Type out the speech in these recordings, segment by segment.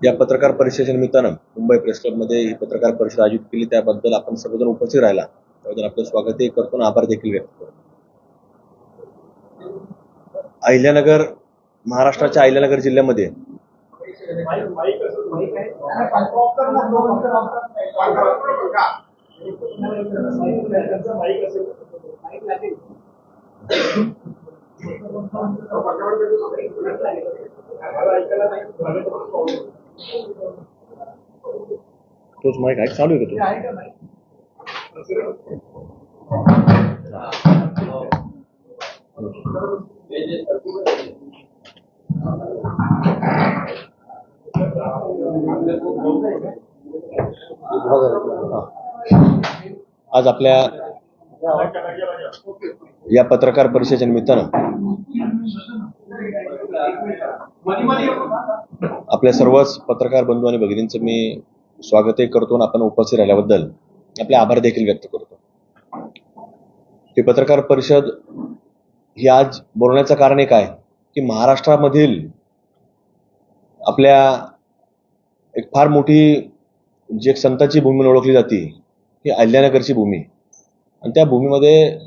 या पत्रकार परिषदेच्या निमित्तानं मुंबई प्रेस क्लबमध्ये ही पत्रकार परिषद आयोजित केली, त्याबद्दल आपण सर्वजण उपस्थित राहिला त्याबद्दल आपलं स्वागतही करतो आणि आभार देखील व्यक्त करतो. अहिल्यानगर, महाराष्ट्राच्या अहिल्यानगर जिल्ह्यामध्ये तोच माईक आहे चालू आहे का आज आपल्या या पत्रकार परिषदेच्या निमित्तानं आपल्या सर्वच पत्रकार बंधू आणि भगिनींचं मी स्वागतही करतो आणि आपण उपस्थित राहिल्याबद्दल आपले आभार देखील व्यक्त करतो. ही पत्रकार परिषद ही आज बोलण्याचं कारण एक आहे की महाराष्ट्रामधील आपल्या एक फार मोठी जी एक संताची भूमी म्हणून ओळखली जाते ही अहिल्यानगरची भूमी, आणि त्या भूमीमध्ये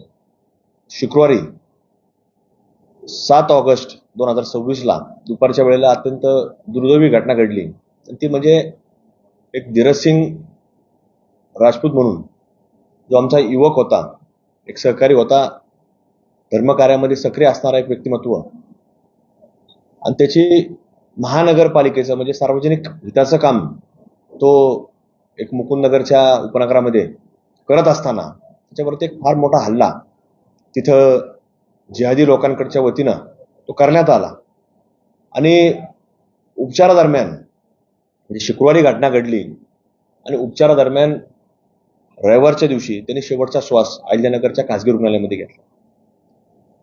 शुक्रवारी 7 ऑगस्ट 2026 दुपारच्या वेळेला अत्यंत दुर्दैवी घटना घडली. ती म्हणजे एक धीरजसिंग राजपूत म्हणून जो आमचा युवक होता, एक सहकारी होता, धर्मकार्यामध्ये सक्रिय असणारा एक व्यक्तिमत्व, आणि त्याची महानगरपालिकेचं म्हणजे सार्वजनिक हिताचं काम तो एक मुकुंदनगरच्या उपनगरामध्ये करत असताना त्याच्यावरती एक फार मोठा हल्ला तिथं जिहादी लोकांकडच्या वतीनं तो करण्यात आला. आणि उपचारादरम्यान म्हणजे शुक्रवारी घटना घडली आणि उपचारादरम्यान रविवारच्या दिवशी त्यांनी शेवटचा श्वास अहिल्यानगरच्या खासगी रुग्णालयामध्ये घेतला.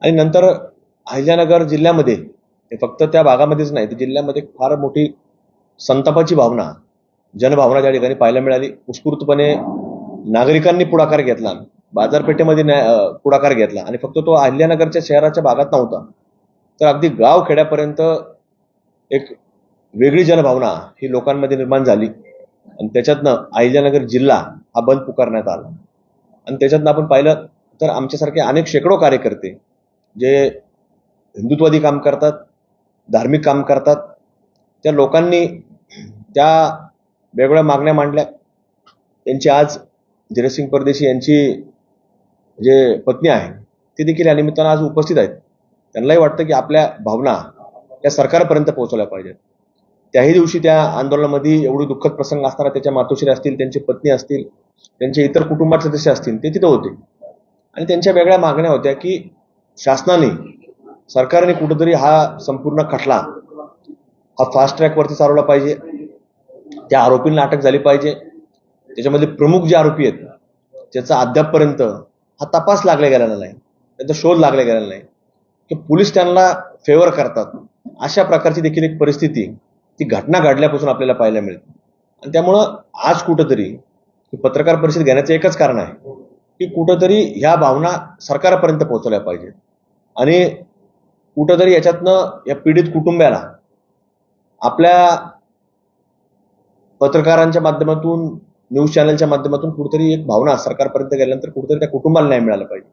आणि नंतर अहिल्यानगर जिल्ह्यामध्ये फक्त त्या भागामध्येच नाही, तर जिल्ह्यामध्ये फार मोठी संतापाची भावना, जनभावना त्या ठिकाणी पाहायला मिळाली. उत्स्फूर्तपणे नागरिकांनी पुढाकार घेतला, बाजारपेठेमध्ये पुढाकार घेतला, आणि फक्त तो अहिल्यानगरच्या शहराच्या भागात नव्हता, तर अगदी गाव खेड्यापर्यंत एक वेगळी जनभावना ही लोकांमध्ये निर्माण झाली. आणि त्याच्यातनं अहिल्यानगर जिल्हा हा बंद पुकारण्यात आला. आणि त्याच्यातनं आपण पाहिलं तर आमच्यासारखे अनेक शेकडो कार्यकर्ते जे हिंदुत्ववादी काम करतात, धार्मिक काम करतात, त्या लोकांनी त्या वेगवेगळ्या मागण्या मांडल्या. त्यांची आज धीरजसिंग परदेशी यांची जे पत्नी आहे ती देखील या निमित्तानं आज उपस्थित आहेत. त्यांनाही वाटतं की आपल्या भावना त्या सरकारपर्यंत पोहोचवल्या पाहिजेत. त्याही दिवशी त्या आंदोलनामध्ये एवढी दुःखद प्रसंग असताना त्याच्या मातोश्री असतील, त्यांची पत्नी असतील, त्यांचे इतर कुटुंबाचे सदस्य असतील, ते तिथं होते. आणि त्यांच्या वेगळ्या मागण्या होत्या की शासनाने, सरकारने कुठंतरी हा संपूर्ण खटला हा फास्ट ट्रॅकवरती चालवला पाहिजे, त्या आरोपींना अटक झाली पाहिजे. त्याच्यामध्ये प्रमुख जे आरोपी आहेत त्याचा अद्यापपर्यंत हा तपास लागला गेलेला नाही, त्यांचा शोध लागला गेलेला नाही, की पोलीस त्यांना फेवर करतात. अशा प्रकारची देखील एक परिस्थिती ती घटना घडल्यापासून आपल्याला पाहायला मिळते. आणि त्यामुळं आज कुठंतरी पत्रकार परिषद घेण्याचं एकच कारण आहे की कुठंतरी ह्या भावना सरकारपर्यंत पोहोचवल्या पाहिजेत. आणि कुठंतरी याच्यातनं या पीडित कुटुंबाला आपल्या पत्रकारांच्या माध्यमातून, न्यूज चॅनलच्या माध्यमातून कुठेतरी एक भावना सरकारपर्यंत गेल्यानंतर कुठेतरी त्या कुटुंबाला न्याय मिळाला पाहिजे.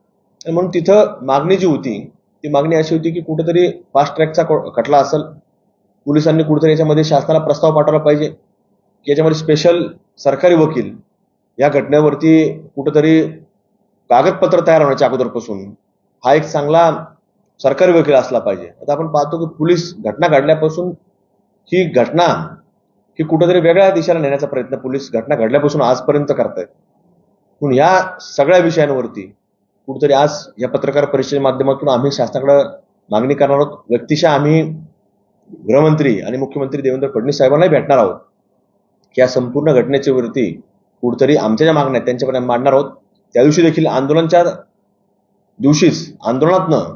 आणि म्हणून तिथं मागणी जी होती ती मागणी अशी होती की कुठेतरी फास्ट ट्रॅकचा खटला असेल, पोलिसांनी कुठेतरी याच्यामध्ये शासनाला प्रस्ताव पाठवला पाहिजे की याच्यामध्ये स्पेशल सरकारी वकील या घटनेवरती कुठेतरी कागदपत्र तयार होण्याच्या अगोदरपासून हा एक चांगला सरकारी वकील असला पाहिजे. आता आपण पाहतो की पोलीस घटना घडल्यापासून ही घटना ही कुठेतरी वेगळ्या दिशेला नेण्याचा प्रयत्न पोलीस घटना घडल्यापासून आजपर्यंत करतायत. म्हणून या सगळ्या विषयांवरती कुठेतरी आज या पत्रकार परिषदेच्या माध्यमातून आम्ही शासनाकडे मागणी करणार आहोत. व्यक्तिशः आम्ही गृहमंत्री आणि मुख्यमंत्री देवेंद्र फडणवीस साहेबांनाही भेटणार आहोत की या संपूर्ण घटनेच्या वरती कुठेतरी आमच्या ज्या मागण्या आहेत त्यांच्यापर्यंत मांडणार आहोत. त्या दिवशी देखील आंदोलनाच्या दिवशीच आंदोलनातनं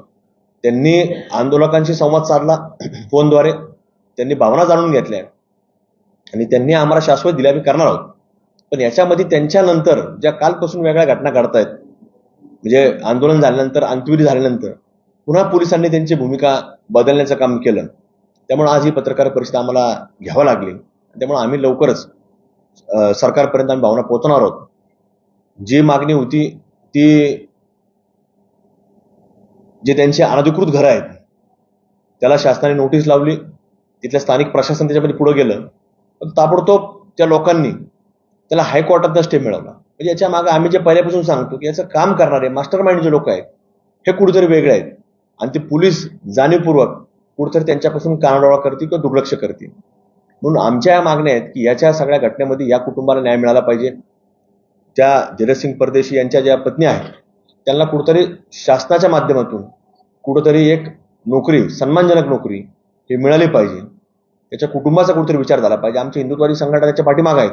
त्यांनी आंदोलकांशी संवाद साधला फोनद्वारे, त्यांनी भावना जाणून घेतल्या आणि त्यांनी आम्हाला शाश्वत दिल्या आम्ही करणार आहोत. पण याच्यामध्ये त्यांच्यानंतर ज्या कालपासून वेगळ्या घटना घडतायत, म्हणजे आंदोलन झाल्यानंतर, अंत्यविधी झाल्यानंतर पुन्हा पोलिसांनी त्यांची भूमिका बदलण्याचं काम केलं, त्यामुळे आज ही पत्रकार परिषद आम्हाला घ्यावी लागली. त्यामुळे आम्ही लवकरच सरकारपर्यंत आम्ही भावना पोहोचवणार आहोत. जी मागणी होती ती, जे त्यांची अनधिकृत घरं आहेत त्याला शासनाने नोटीस लावली, तिथल्या स्थानिक प्रशासन त्याच्यामध्ये पुढे गेलं, पण ताबडतोब त्या लोकांनी त्याला हायकोर्टातनं स्टे मिळवला. म्हणजे याच्या मागे आम्ही जे पहिल्यापासून सांगतो की याचं काम करणारे मास्टर माइंड जे लोक आहेत हे कुठेतरी वेगळे आहेत आणि ते पोलीस जाणीवपूर्वक कुठेतरी त्यांच्यापासून कानाडोळा करतील किंवा दुर्लक्ष करतील. म्हणून आमच्या या मागण्या आहेत की याच्या सगळ्या घटनेमध्ये या कुटुंबाला न्याय मिळाला पाहिजे. त्या धीरजसिंग परदेशी यांच्या ज्या पत्नी आहेत त्यांना कुठेतरी शासनाच्या माध्यमातून कुठेतरी एक नोकरी, सन्मानजनक नोकरी ही मिळाली पाहिजे. त्याच्या कुटुंबाचा कुठेतरी विचार झाला पाहिजे. आमच्या हिंदुत्ववादी संघटना त्याच्या पाठीमागे आहेत,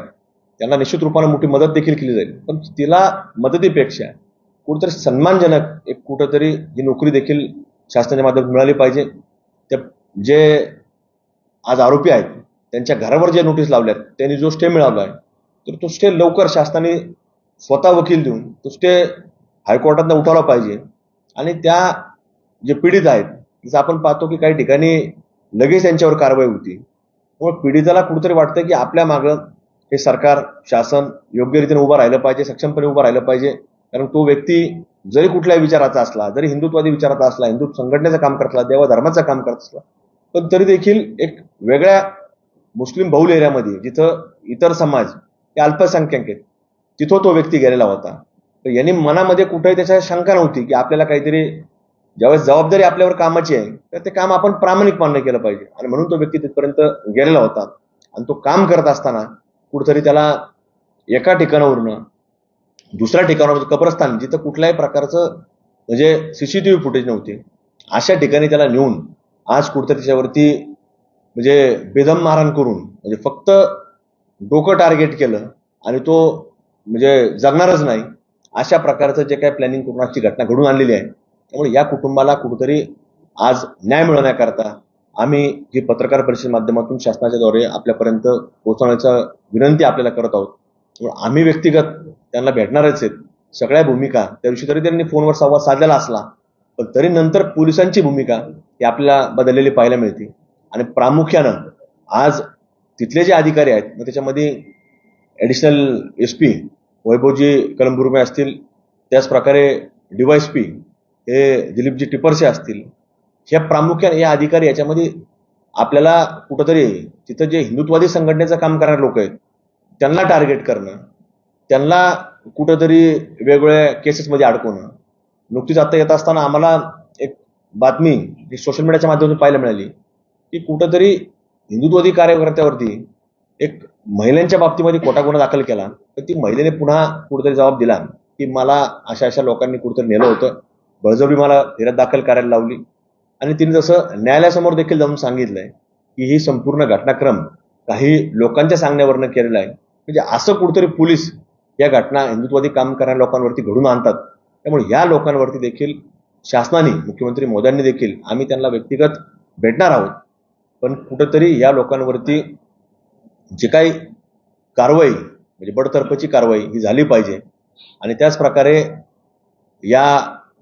त्यांना निश्चित रूपाने मोठी मदत देखील केली जाईल, पण तिला मदतीपेक्षा कुठेतरी सन्मानजनक एक कुठेतरी ही नोकरी देखील शासनाच्या माध्यमातून मिळाली पाहिजे. त्या जे आज आरोपी आहेत त्यांच्या घरावर जे नोटीस लावल्यात त्यांनी जो स्टे मिळवला आहे तर तो स्टे लवकर शासनाने स्वतः वकील देऊन तो स्टे हायकोर्टातनं उठवला पाहिजे. आणि त्या जे पीडित आहेत, जसं आपण पाहतो की काही ठिकाणी लगेच त्यांच्यावर कारवाई होती, मग पीडिताला कुठेतरी वाटतं की आपल्या मागं हे सरकार, शासन योग्य रीतीने उभं राहिलं पाहिजे, सक्षमपणे उभं राहिलं पाहिजे. कारण तो व्यक्ती जरी कुठल्याही विचाराचा असला, जरी हिंदुत्वादी विचाराचा असला, हिंदू संघटनेचं काम करत असला, देवाधर्माचं काम करत असला, पण तरी देखील एक वेगळ्या मुस्लिम बहुल एरियामध्ये जिथं इतर समाज हे अल्पसंख्याक आहेत तिथं तो व्यक्ती गेलेला होता. तर यांनी मनामध्ये कुठेही त्याच्या शंका नव्हती की आपल्याला काहीतरी ज्यावेळेस जबाबदारी आपल्यावर कामाची आहे तर ते काम आपण प्रामाणिकपणे केलं पाहिजे. आणि म्हणून तो व्यक्ती तिथपर्यंत गेलेला होता. आणि तो काम करत असताना कुठेतरी त्याला एका ठिकाणावरून दुसऱ्या ठिकाणावर, कब्रस्तान जिथं कुठल्याही प्रकारचं म्हणजे सीसीटीव्ही फुटेज नव्हते, अशा ठिकाणी त्याला नेऊन आज कुठेतरी त्याच्यावरती म्हणजे बेदम मारहाण करून म्हणजे फक्त डोकं टार्गेट केलं आणि तो म्हणजे जगणारच नाही, अशा प्रकारचं जे काही प्लॅनिंग करून आजची घटना घडून आणलेली आहे. त्यामुळे या कुटुंबाला कुठेतरी आज न्याय मिळवण्याकरता आम्ही ही पत्रकार परिषद माध्यमातून शासनाच्या द्वारे आपल्यापर्यंत पोहोचवण्याचा विनंती आपल्याला करत आहोत. त्यामुळे आम्ही व्यक्तिगत त्यांना भेटणारच आहेत. सगळ्या भूमिका त्या दिवशी तरी त्यांनी फोनवर संवाद साधलेला असला, पण तरी नंतर पोलिसांची भूमिका ही आपल्याला बदललेली पाहायला मिळते. आणि प्रामुख्यानं आज तिथले जे अधिकारी आहेत, मग त्याच्यामध्ये ॲडिशनल SP वैभवजी कलमबुर्मे असतील, त्याच प्रकारे DYSP हे दिलीपजी टिपरसे असतील, ह्या प्रामुख्याने या अधिकारी याच्यामध्ये आपल्याला कुठंतरी तिथं जे हिंदुत्वादी संघटनेचं काम करणारे लोक आहेत त्यांना टार्गेट करणं, त्यांना कुठंतरी वेगवेगळ्या केसेसमध्ये अडकवणं. नुकतीच आता येत असताना आम्हाला एक बातमी जी सोशल मीडियाच्या माध्यमातून पाहायला मिळाली की कुठंतरी हिंदुत्ववादी कार्यकर्त्यावरती एक महिलांच्या बाबतीमध्ये खोटा गुन्हा दाखल केला, तर ती महिलेने पुन्हा कुठेतरी जबाब दिला की मला अशा अशा लोकांनी कुठेतरी नेलं होतं, बळजबरी मला फिर्याद दाखल करायला लावली. आणि तिने जसं न्यायालयासमोर देखील जाऊन सांगितलंय की ही संपूर्ण घटनाक्रम काही लोकांच्या सांगण्यावरनं केलेला आहे. म्हणजे असं कुठेतरी पोलीस या घटना हिंदुत्वादी काम करणाऱ्या लोकांवरती घडून आणतात. त्यामुळे या लोकांवरती देखील शासनाने, मुख्यमंत्री मोदयांनी देखील, आम्ही त्यांना व्यक्तिगत भेटणार आहोत, पण कुठंतरी या लोकांवरती जे काही कारवाई म्हणजे बडतर्फची कारवाई ही झाली पाहिजे. आणि त्याच प्रकारे या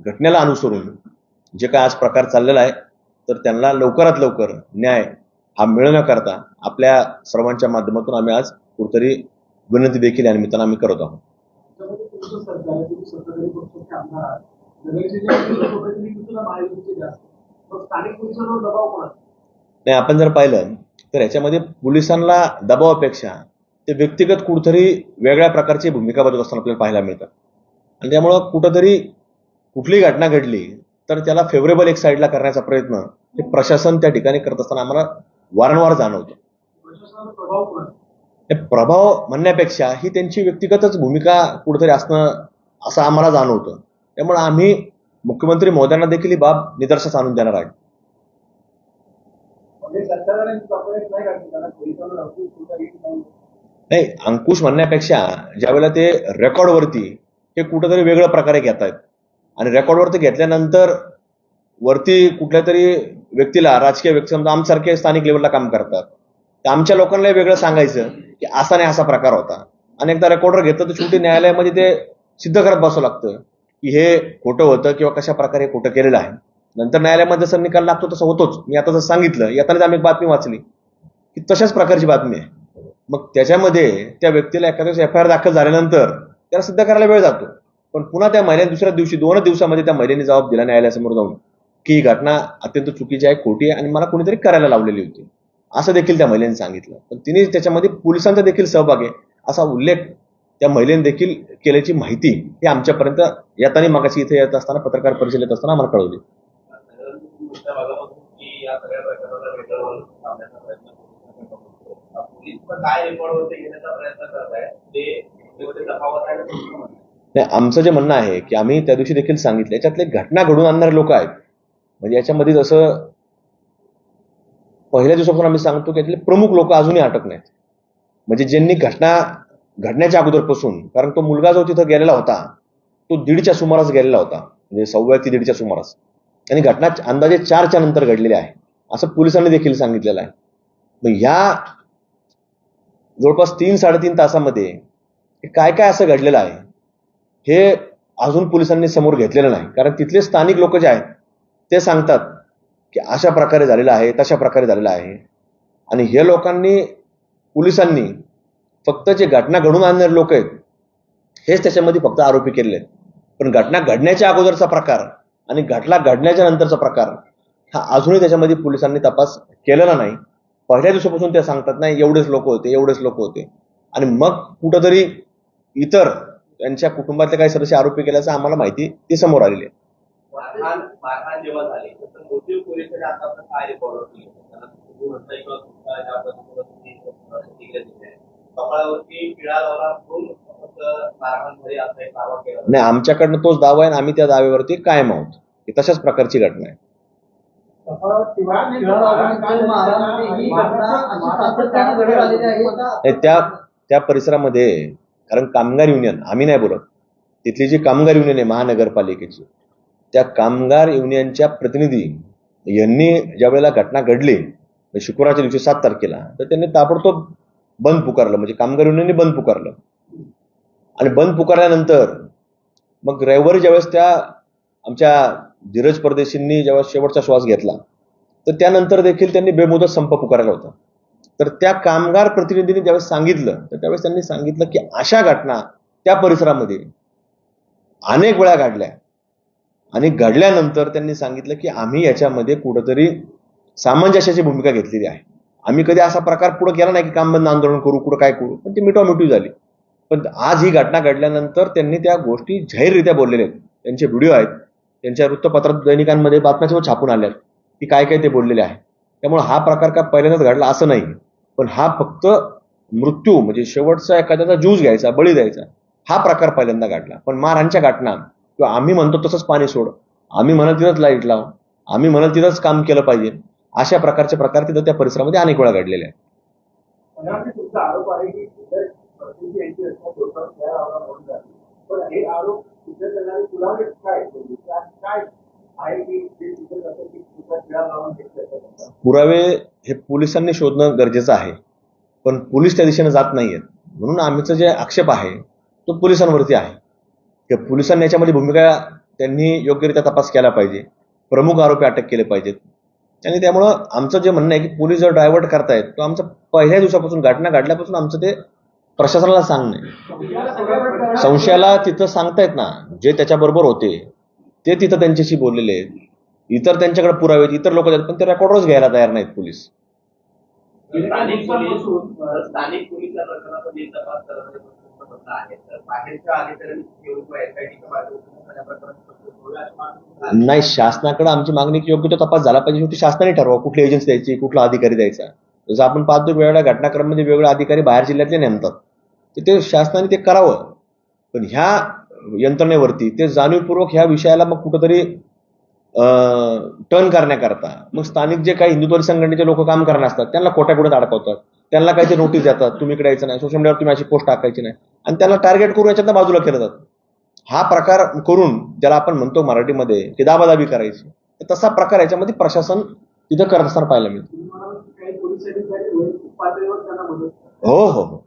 घटनेला अनुसरून जे काय आज प्रकार चाललेला आहे तर त्यांना लवकरात लवकर न्याय हा मिळवण्याकरता आपल्या सर्वांच्या माध्यमातून आम्ही आज कुठेतरी विनंती देखील या निमित्तानं आम्ही करत आहोत. नाही, आपण जर पाहिलं तर याच्यामध्ये पोलिसांना दबावापेक्षा ते व्यक्तिगत कुठेतरी वेगळ्या प्रकारची भूमिका बजावत असताना आपल्याला पाहायला मिळतात. आणि त्यामुळं कुठंतरी कुठली घटना घडली तर त्याला फेवरेबल एक साईडला करण्याचा प्रयत्न हे प्रशासन त्या ठिकाणी करत असताना आम्हाला वारंवार जाणवतो. प्रभाव म्हणण्यापेक्षा ही त्यांची व्यक्तिगतच भूमिका कुठेतरी असणं असं आम्हाला जाणवतं. त्यामुळे आम्ही मुख्यमंत्री महोदयांना देखील ही बाब निदर्शनास आणून देणार आहे. नाही, अंकुश म्हणण्यापेक्षा ज्यावेळेला ते रेकॉर्डवरती हे कुठेतरी वेगळ्या प्रकारे घेत आहेत आणि रेकॉर्डवरती घेतल्यानंतर वरती कुठल्या तरी व्यक्तीला, राजकीय व्यक्ती समजा आमच्यासारखे स्थानिक लेवलला काम करतात, तर आमच्या लोकांना वेगळं सांगायचं की असा नाही असा प्रकार होता. आणि एकदा रेकॉर्डर घेतलं तर शेवटी न्यायालयामध्ये ते सिद्ध करत बसावं लागतं की हे खोटं होतं किंवा कशा प्रकारे खोटं केलेलं आहे. नंतर न्यायालयामध्ये जसं निकाल लागतो तसं होतोच. मी आता जसं सांगितलं, येतानाच आम्ही एक बातमी वाचली की तशाच प्रकारची बातमी आहे. मग त्याच्यामध्ये त्या व्यक्तीला एखाद्या एफआयआर दाखल झाल्यानंतर त्याला सिद्ध करायला वेळ जातो. पण पुन्हा त्या महिन्यात दुसऱ्या दिवशी 2 दिवसामध्ये त्या महिलेने जबाब दिला न्यायालयासमोर जाऊन की ही घटना अत्यंत चुकीची आहे, खोटी आहे आणि मला कोणीतरी करायला लावलेली होती, असं देखील त्या महिलेने सांगितलं. पण तिने त्याच्यामध्ये पोलिसांचा देखील सहभाग आहे असा उल्लेख त्या महिलेने देखील केल्याची माहिती ही आमच्यापर्यंत येताना मगाशी इथे येत असताना पत्रकार परिषद येत असताना आम्हाला कळवली. नाही, आमचं जे म्हणणं आहे की आम्ही त्या दिवशी देखील सांगितलं याच्यातले घटना घडून आणणारे लोक आहेत. म्हणजे याच्यामध्ये जसं पहिल्या दिवसापासून आम्ही सांगतो की यातले प्रमुख लोक अजूनही अटक नाहीत. म्हणजे ज्यांनी घटना घडण्याच्या अगोदरपासून, कारण तो मुलगा जो तिथं गेलेला होता तो 1:30च्या सुमारास गेलेला होता, म्हणजे 1:15 ते 1:30च्या सुमारास, आणि घटना अंदाजे 4च्या नंतर घडलेली आहे असं पोलिसांनी देखील सांगितलेलं आहे. मग ह्या जवळपास 3-3.5 तासामध्ये काय काय असं घडलेलं आहे हे अजून पोलिसांनी समोर घेतलेलं नाही. कारण तिथले स्थानिक लोक जे आहेत ते सांगतात की अशा प्रकारे झालेलं आहे, तशा प्रकारे झालेलं आहे. आणि हे लोकांनी, पोलिसांनी फक्त जे घटना घडून आणणारे लोक आहेत हेच त्याच्यामध्ये फक्त आरोपी केलेले आहेत. पण घटना घडण्याच्या अगोदरचा प्रकार आणि घटना घडण्याच्या नंतरचा प्रकार हा अजूनही त्याच्यामध्ये पोलिसांनी तपास केलेला नाही. पहिल्या दिवसापासून ते सांगतात नाही एवढेच लोक होते, एवढेच लोक होते, आणि मग कुठंतरी इतर त्यांच्या कुटुंबातले काही सदस्य आरोपी केल्याचं आम्हाला माहिती ती समोर आलेली आहे. नाही, आमच्याकडनं तोच दावा आहे आणि आम्ही त्या दाव्यावरती कायम आहोत की तशाच प्रकारची घटना आहे. त्या परिसरामध्ये, कारण कामगार युनियन, आम्ही नाही बोलत, तिथली जी कामगार युनियन आहे महानगरपालिकेची, त्या कामगार युनियनच्या प्रतिनिधी यांनी ज्या वेळेला घटना घडली शुक्रवारच्या दिवशी 7 तारखेला, तर त्यांनी ताबडतोब बंद पुकारलं. म्हणजे कामगार युनियनने बंद पुकारलं आणि बंद पुकारल्यानंतर मग रविवारी ज्यावेळेस त्या आमच्या धीरज परदेशींनी जेव्हा शेवटचा श्वास घेतला तर त्यानंतर देखील त्यांनी बेमुदत संप पुकारला होता. तर त्या कामगार प्रतिनिधींनी ज्यावेळेस सांगितलं तर त्यावेळेस त्यांनी सांगितलं की अशा घटना त्या परिसरामध्ये अनेक वेळा घडल्या आणि घडल्यानंतर त्यांनी सांगितलं की आम्ही याच्यामध्ये कुठंतरी सामंजस्याची भूमिका घेतलेली आहे. आम्ही कधी असा प्रकार पुढे केला नाही की काम बंद आंदोलन करू, कुठं काय करू, पण ती मिठोमिठी झाली. पण आज ही घटना घडल्यानंतर त्यांनी त्या गोष्टी जाहीररित्या बोललेल्या आहेत. त्यांचे व्हिडिओ आहेत, त्यांच्या वृत्तपत्रात, दैनिकांमध्ये बातम्या छापून आल्यात की काय काय ते बोललेले आहे. त्यामुळे हा प्रकार का पहिल्यांदाच घडला असं नाही, पण हा फक्त मृत्यू म्हणजे शेवटचा एखाद्याचा ज्यूस घ्यायचा, बळी द्यायचा, हा प्रकार पहिल्यांदा घडला. पण मारहाणच्या घटना किंवा आम्ही म्हणतो तसंच पाणी सोड, आम्ही म्हणत तिथंच लाईट लाव, आम्ही म्हणत तिथंच काम केलं पाहिजे, अशा प्रकारचे प्रकार तिथं त्या परिसरामध्ये अनेक वेळा घडलेले आहेत. पुरावे हे पोलिसांनी शोधणं गरजेचं आहे, पण पोलीस त्या दिशेने जात नाहीयेत. म्हणून आमचं जे आक्षेप आहे तो पोलिसांवरती आहे की पोलिसांनी याच्यामध्ये भूमिका, त्यांनी योग्यरित्या तपास केला पाहिजे, प्रमुख आरोपी अटक केले पाहिजेत. आणि त्यामुळं आमचं जे म्हणणं आहे की पोलीस जर डायव्हर्ट करतायत, तो आमचं पहिल्या दिवसापासून, घटना घडल्यापासून आमचं ते प्रशासनाला सांगणं, संशयाला तिथं सांगतायत ना, जे त्याच्याबरोबर होते ते तिथं त्यांच्याशी बोललेले आहेत, इतर त्यांच्याकडे पुरावे, इतर लोक आहेत, पण ते रेकॉर्डच घ्यायला तयार नाहीत पोलीस. स्थानिक पोलीस तपास नाही, शासनाकडे आमची मागणी की योग्य तो तपास झाला पाहिजे. शेवटी शासनाने ठरवा कुठली एजन्सी द्यायची, कुठला अधिकारी द्यायचा. जसं आपण पाहतो वेगवेगळ्या घटनाक्रमामध्ये वेगवेगळे अधिकारी बाहेर जिल्ह्यातले नेमतात, तर ते शासनाने ते करावं. पण ह्या यंत्रणेवरती ते जाणीवपूर्वक ह्या विषयाला मग कुठंतरी टर्न करण्याकरता मग स्थानिक जे काही हिंदुत्व संघटनेचे लोक काम करणार असतात त्यांना खोट्यात अडकवतात, त्यांना काही ते नोटीस देतात, तुम्ही इकडे यायचं नाही, सोशल मीडियावर तुम्ही अशी पोस्ट टाकायची नाही, आणि त्यांना टार्गेट करून याच्यातनं बाजूला केलं जातं. हा प्रकार करून ज्याला आपण म्हणतो मराठीमध्ये की दाबादाबी करायची, तर तसा प्रकार याच्यामध्ये प्रशासन तिथं करत असताना पाहायला मिळतो. हो हो हो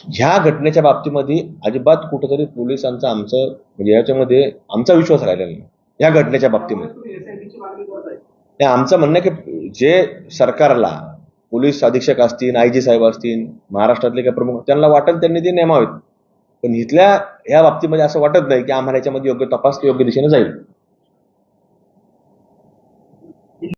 ह्या घटनेच्या बाबतीमध्ये अजिबात कुठेतरी पोलिसांचा म्हणजे याच्यामध्ये आमचा विश्वास राहिलेला नाही या घटनेच्या बाबतीमध्ये. नाही, आमचं म्हणणं आहे की जे सरकारला पोलीस अधीक्षक असतील, आयजी साहेब असतील, महाराष्ट्रातले काही प्रमुख त्यांना वाटेल त्यांनी ते नेमावेत, पण इथल्या ह्या बाबतीमध्ये असं वाटत नाही की आम्हाला याच्यामध्ये योग्य तपास योग्य दिशेने जाईल.